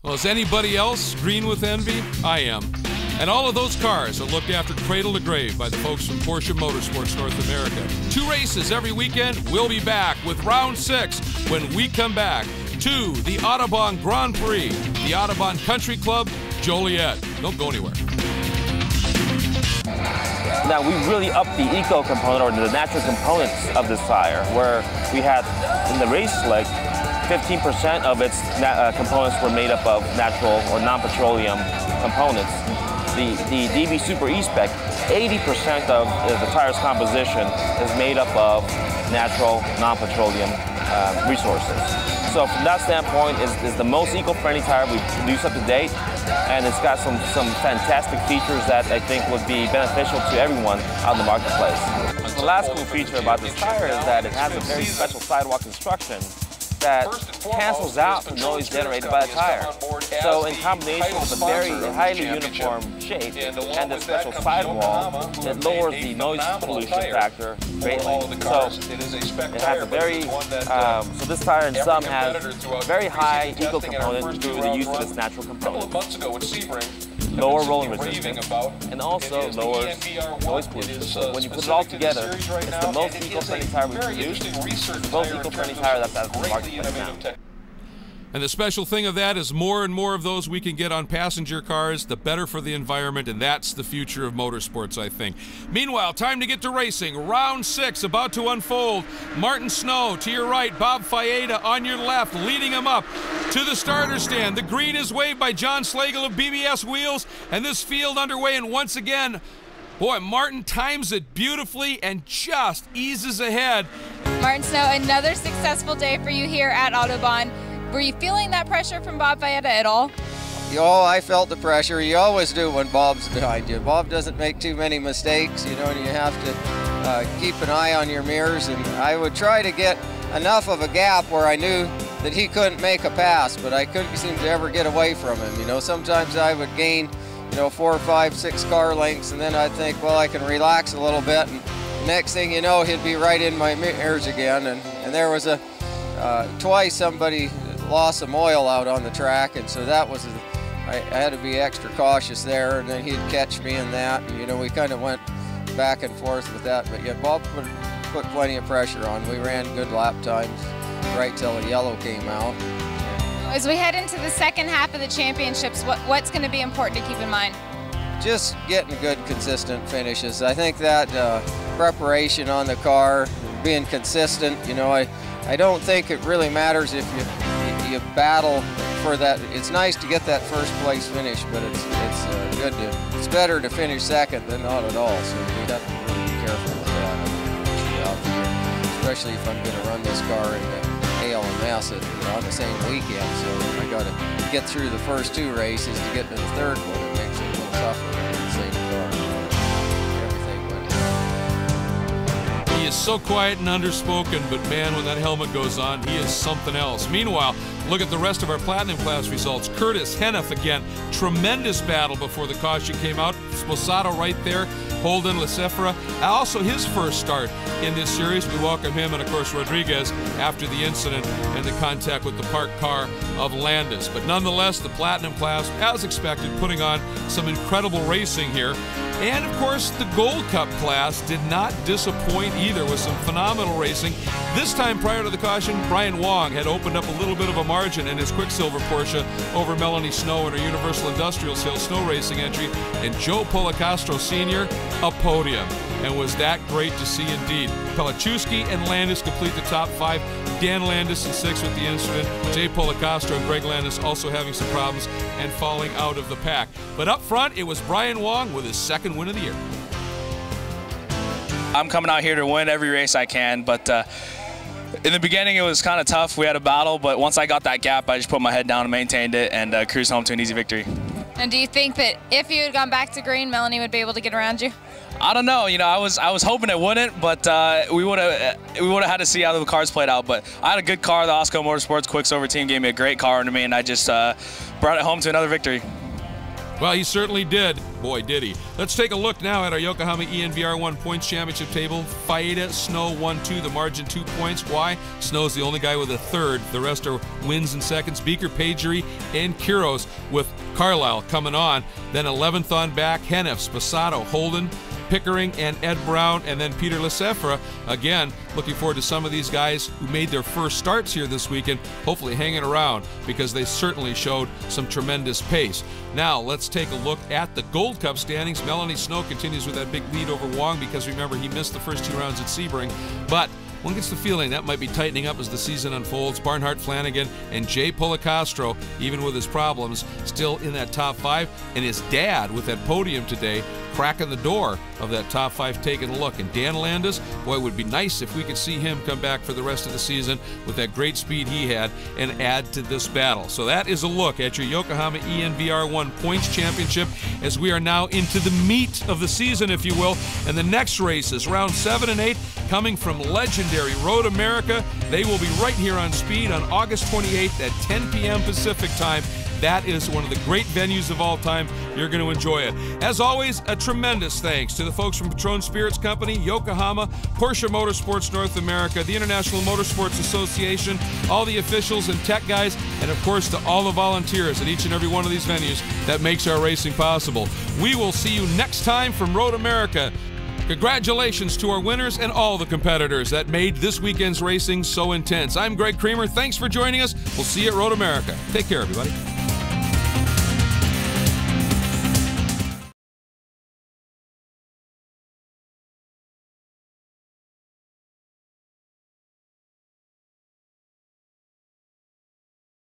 Well, is anybody else green with envy? I am. And all of those cars are looked after cradle to grave by the folks from Porsche Motorsports North America. 2 races every weekend. We'll be back with round 6 when we come back to the Autobahn Grand Prix, the Autobahn Country Club, Joliet. Don't go anywhere. Now, we really upped the eco component, or the natural components of this tire, where we had, in the race slick, 15% of its components were made up of natural or non-petroleum components. The DB Super E-Spec, 80% of the tire's composition is made up of natural, non-petroleum resources. So from that standpoint, it's the most eco-friendly tire we've produced up to date, and it's got some fantastic features that I think would be beneficial to everyone out in the marketplace. The last cool feature about this tire is that it has a very special sidewalk construction that cancels out the noise generated by the tire. So in combination with a very highly uniform shape and the special sidewall, it lowers the noise pollution factor greatly. So it has a very, so this tire in sum has very high eco component through the use of its natural components. Lower rolling resistance, and also lowers noise pollution. So when you put it all together, it's the most eco-friendly tire we've produced. It's the most eco-friendly tire that's out of the marketplace now. And the special thing of that is more and more of those we can get on passenger cars, the better for the environment, and that's the future of motorsports, I think. Meanwhile, time to get to racing. Round 6 about to unfold. Martin Snow to your right, Bob Faeda on your left, leading him up to the starter stand. The green is waved by John Slagle of BBS Wheels, and this field underway, and once again, boy, Martin times it beautifully and just eases ahead. Martin Snow, another successful day for you here at Autobahn. Were you feeling that pressure from Bob Faeda at all? Oh, I felt the pressure. You always do when Bob's behind you. Bob doesn't make too many mistakes, you know, and you have to keep an eye on your mirrors. And I would try to get enough of a gap where I knew that he couldn't make a pass, but I couldn't seem to ever get away from him. You know, sometimes I would gain, you know, 4, 5, 6 car lengths, and then I'd think, well, I can relax a little bit, and next thing you know, he'd be right in my mirrors again. And there was a twice somebody lost some oil out on the track, and so that was I had to be extra cautious there, and then he'd catch me in that, and you know, we kind of went back and forth with that. But yeah, Bob put plenty of pressure on. We ran good lap times right till the yellow came out. As we head into the second half of the championships, what's going to be important to keep in mind? Just getting good, consistent finishes. I think that preparation on the car, being consistent, you know, I don't think it really matters if you battle for that. It's nice to get that first place finish, but it's better to finish second than not at all. So we have to really be careful with that, especially if I'm going to run this car in hail and mess on the same weekend. So I got to get through the first 2 races to get to the third one. It makes it a little tougher in the same car. He is so quiet and underspoken, but man, when that helmet goes on, he is something else. Meanwhile, look at the rest of our Platinum Class results. Curtis Hennef again, tremendous battle before the caution came out. Sposato right there, Holden Lecefra, also his first start in this series. We welcome him, and of course Rodriguez after the incident and the contact with the parked car of Landis. But nonetheless, the Platinum Class, as expected, putting on some incredible racing here. And of course, the Gold Cup class did not disappoint either, with some phenomenal racing. This time prior to the caution, Brian Wong had opened up a little bit of a margin in his Quicksilver Porsche over Melanie Snow in her Universal Industrial Sales snow racing entry, and Joe Policastro Sr. a podium. And was that great to see indeed. Pelachowski and Landis complete the top 5. Dan Landis in 6th with the incident. Jay Policastro and Greg Landis also having some problems and falling out of the pack. But up front, it was Brian Wong with his 2nd win of the year. I'm coming out here to win every race I can, but in the beginning it was kind of tough. We had a battle, but once I got that gap, I just put my head down and maintained it and cruised home to an easy victory. And do you think that if you had gone back to green, Melanie would be able to get around you? I don't know. You know, I was hoping it wouldn't, but we would have had to see how the cars played out. But I had a good car. The Osco Motorsports Quicksilver team gave me a great car to me, and I just brought it home to another victory. Well, he certainly did. Boy, did he. Let's take a look now at our Yokohama ENVR1 Points Championship table. Faida, Snow 1-2, the margin 2 points. Why? Snow's the only guy with a third. The rest are wins and seconds. Beaker, Pagery, and Kuros with Carlisle coming on. Then 11th on back, Hennef, Spasato, Holden, Pickering, and Ed Brown, and then Peter Lesefra. Again, looking forward to some of these guys who made their first starts here this weekend, hopefully hanging around, because they certainly showed some tremendous pace. Now, let's take a look at the Gold Cup standings. Melanie Snow continues with that big lead over Wong, because remember, he missed the first 2 rounds at Sebring, but one gets the feeling that might be tightening up as the season unfolds. Barnhart, Flanagan, and Jay Policastro, even with his problems, still in that top 5. And his dad, with that podium today, cracking the door of that top 5, taking a look. And Dan Landis, boy, it would be nice if we could see him come back for the rest of the season with that great speed he had and add to this battle. So that is a look at your Yokohama ENVR1 Points Championship as we are now into the meat of the season, if you will. And the next races, round 7 and 8, coming from legendary Road America. They will be right here on Speed on August 28th at 10 p.m. Pacific time. That is one of the great venues of all time. You're going to enjoy it. As always, a tremendous thanks to the folks from Patron Spirits Company, Yokohama, Porsche Motorsports North America, the International Motorsports Association, all the officials and tech guys, and of course to all the volunteers at each and every one of these venues that makes our racing possible. We will see you next time from Road America. Congratulations to our winners and all the competitors that made this weekend's racing so intense. I'm Greg Creamer. Thanks for joining us. We'll see you at Road America. Take care, everybody.